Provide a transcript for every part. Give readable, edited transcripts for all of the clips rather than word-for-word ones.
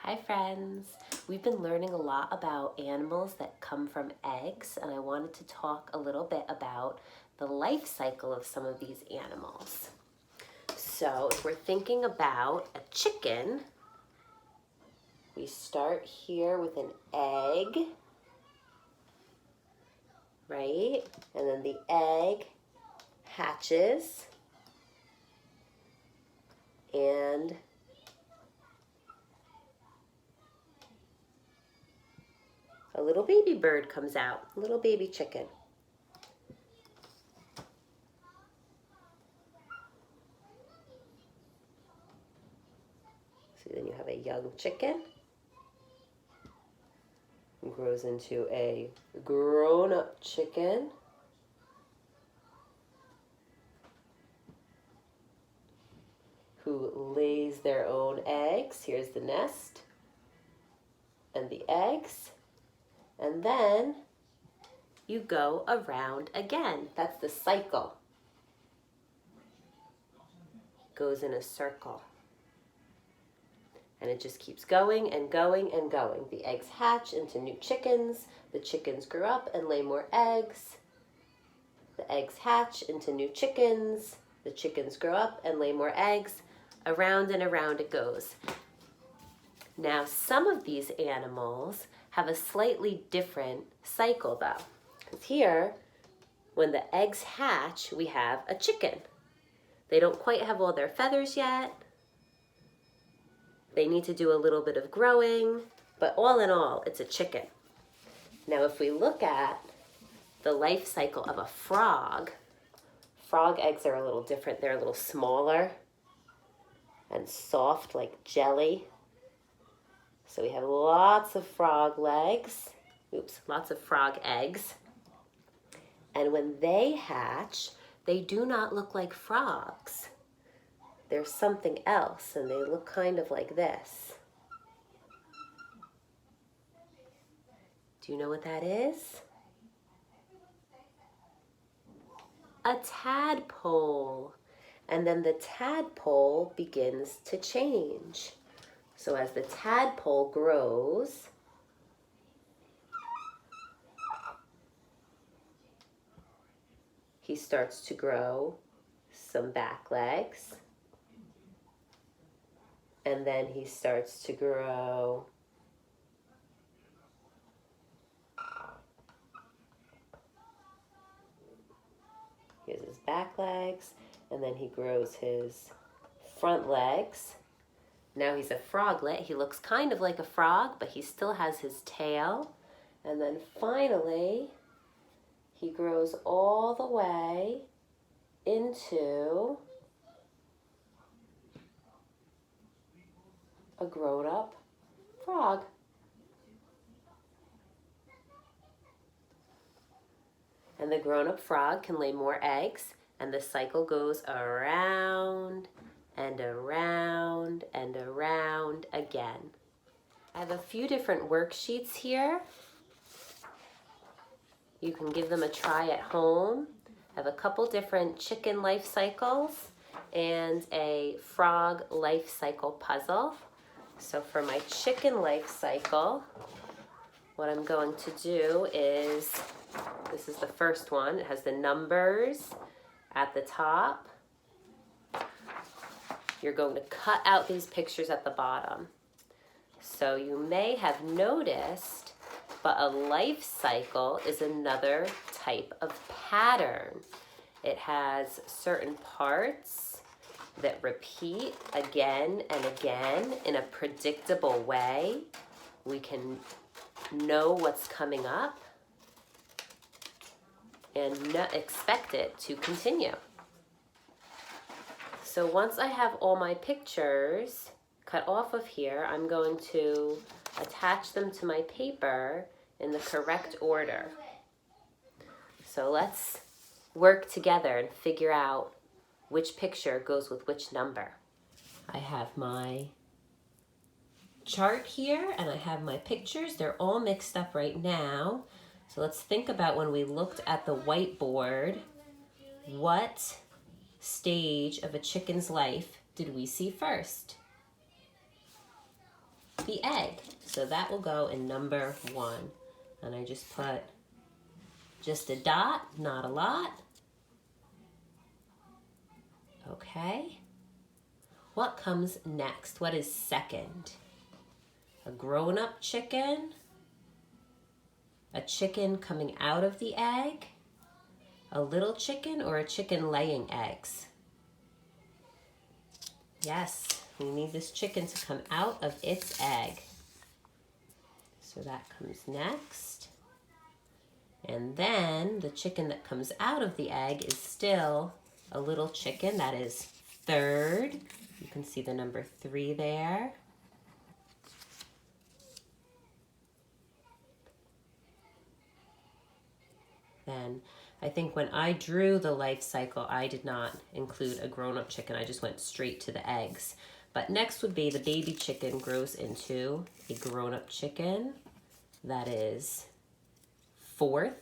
Hi friends! We've been learning a lot about animals that come from eggs, and I wanted to talk a little bit about the life cycle of some of these animals. So if we're thinking about a chicken, we start here with an egg, right? And then the egg hatches and a little baby bird comes out, a little baby chicken. So then you have a young chicken who grows into a grown-up chicken. Who lays their own eggs. Here's the nest and the eggs. And then you go around again. That's the cycle. Goes in a circle. And it just keeps going and going and going. The eggs hatch into new chickens. The chickens grow up and lay more eggs. The eggs hatch into new chickens. The chickens grow up and lay more eggs. Around and around it goes. Now, some of these animals have a slightly different cycle though. Because here, when the eggs hatch, we have a chicken. They don't quite have all their feathers yet. They need to do a little bit of growing, but all in all, it's a chicken. Now, if we look at the life cycle of a frog eggs are a little different. They're a little smaller and soft like jelly. So we have lots of frog legs, lots of frog eggs. And when they hatch, they do not look like frogs. They're something else, and they look kind of like this. Do you know what that is? A tadpole. And then the tadpole begins to change. So as the tadpole grows, he starts to grow some back legs. And then he starts to grow here's his back legs, and then he grows his front legs. Now he's a froglet. He looks kind of like a frog, but he still has his tail. And then finally, he grows all the way into a grown-up frog. And the grown-up frog can lay more eggs, and the cycle goes around and around and around again. I have a few different worksheets here. You can give them a try at home. I have a couple different chicken life cycles and a frog life cycle puzzle. So for my chicken life cycle, what I'm going to do is, this is the first one. It has the numbers at the top. You're going to cut out these pictures at the bottom. So you may have noticed, but a life cycle is another type of pattern. It has certain parts that repeat again and again in a predictable way. We can know what's coming up and expect it to continue. So once I have all my pictures cut off of here, I'm going to attach them to my paper in the correct order. So let's work together and figure out which picture goes with which number. I have my chart here and I have my pictures. They're all mixed up right now. So let's think about when we looked at the whiteboard, what stage of a chicken's life did we see first? the egg. So that will go in number 1. And I just put just a dot, not a lot. Okay. What comes next? What is second? A grown-up chicken, a chicken coming out of the egg, a little chicken, or a chicken laying eggs? Yes, we need this chicken to come out of its egg. So that comes next. And then the chicken that comes out of the egg is still a little chicken. That is third. You can see the number 3 there. Then I think when I drew the life cycle, I did not include a grown-up chicken. I just went straight to the eggs. But next would be the baby chicken grows into a grown-up chicken. That is 4th.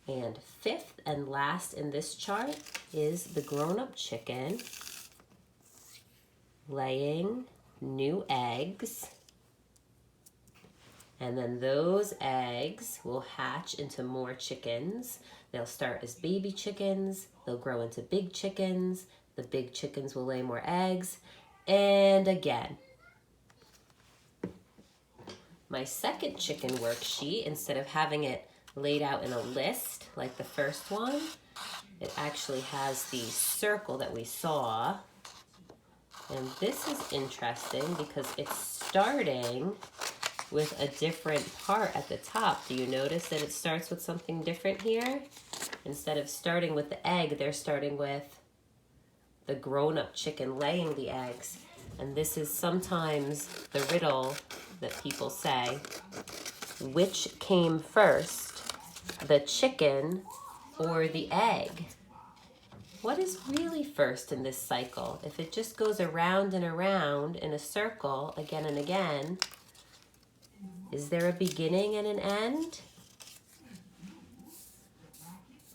And 5th and last in this chart is the grown-up chicken laying new eggs. And then those eggs will hatch into more chickens. They'll start as baby chickens. They'll grow into big chickens. The big chickens will lay more eggs. And again. My second chicken worksheet, instead of having it laid out in a list like the first one, it actually has the circle that we saw. And this is interesting because it's starting with a different part at the top. Do you notice that it starts with something different here? Instead of starting with the egg, they're starting with the grown-up chicken laying the eggs. And this is sometimes the riddle that people say. Which came first, the chicken or the egg? What is really first in this cycle? If it just goes around and around in a circle again and again, is there a beginning and an end?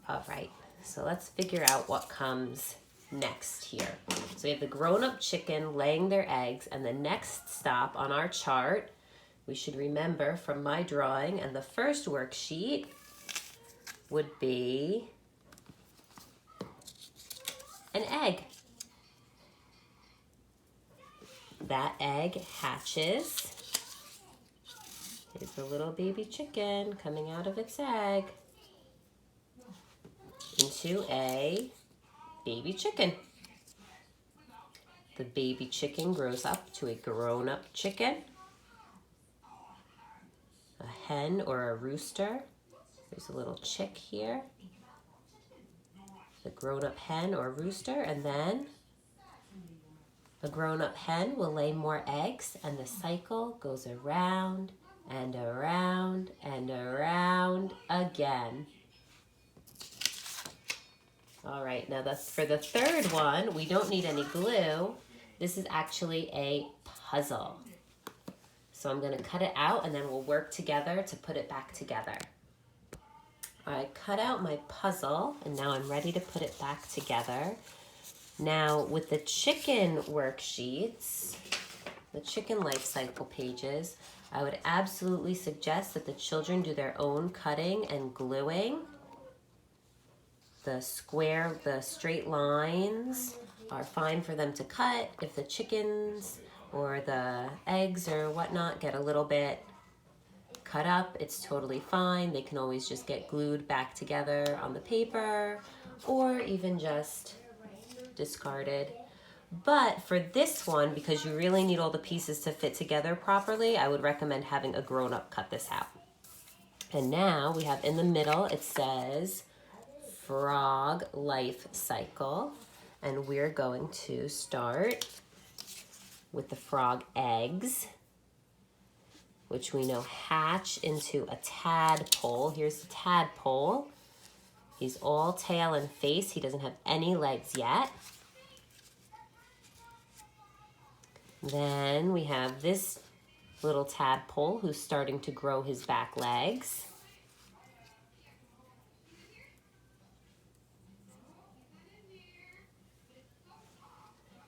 All right, so let's figure out what comes next here. So we have the grown-up chicken laying their eggs, and the next stop on our chart, we should remember from my drawing and the first worksheet, would be an egg. That egg hatches. Here's the little baby chicken coming out of its egg into a baby chicken. The baby chicken grows up to a grown-up chicken, a hen or a rooster. There's a little chick here. The grown-up hen or rooster, and then a grown-up hen will lay more eggs, and the cycle goes around and around and around again. All right, now that's for the third one. We don't need any glue. This is actually a puzzle. So I'm going to cut it out, and then we'll work together to put it back together. I cut out my puzzle, and now I'm ready to put it back together. Now, with the chicken worksheets, the chicken life cycle pages, I would absolutely suggest that the children do their own cutting and gluing. The straight lines are fine for them to cut. If the chickens or the eggs or whatnot get a little bit cut up, it's totally fine. They can always just get glued back together on the paper or even just discarded. But for this one, because you really need all the pieces to fit together properly, I would recommend having a grown-up cut this out. And now we have in the middle, it says frog life cycle. And we're going to start with the frog eggs, which we know hatch into a tadpole. Here's the tadpole. He's all tail and face. He doesn't have any legs yet. Then we have this little tadpole who's starting to grow his back legs.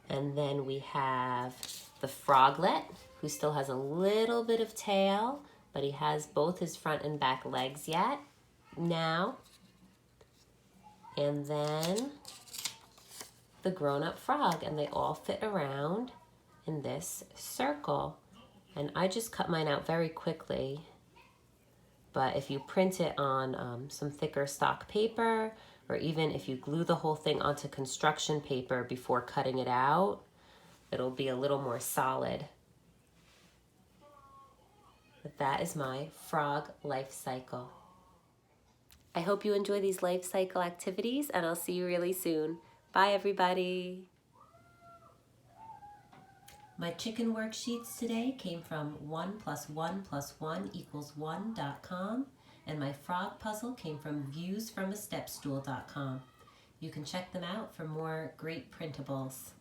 And then we have the froglet who still has a little bit of tail, but he has both his front and back legs yet. Now, and then the grown-up frog, and they all fit around in this circle. And I just cut mine out very quickly, but if you print it on some thicker stock paper, or even if you glue the whole thing onto construction paper before cutting it out, it'll be a little more solid. But that is my frog life cycle. I hope you enjoy these life cycle activities, and I'll see you really soon. Bye, everybody. My chicken worksheets today came from 1+1+1=1.com, and my frog puzzle came from viewsfromastepstool.com. You can check them out for more great printables.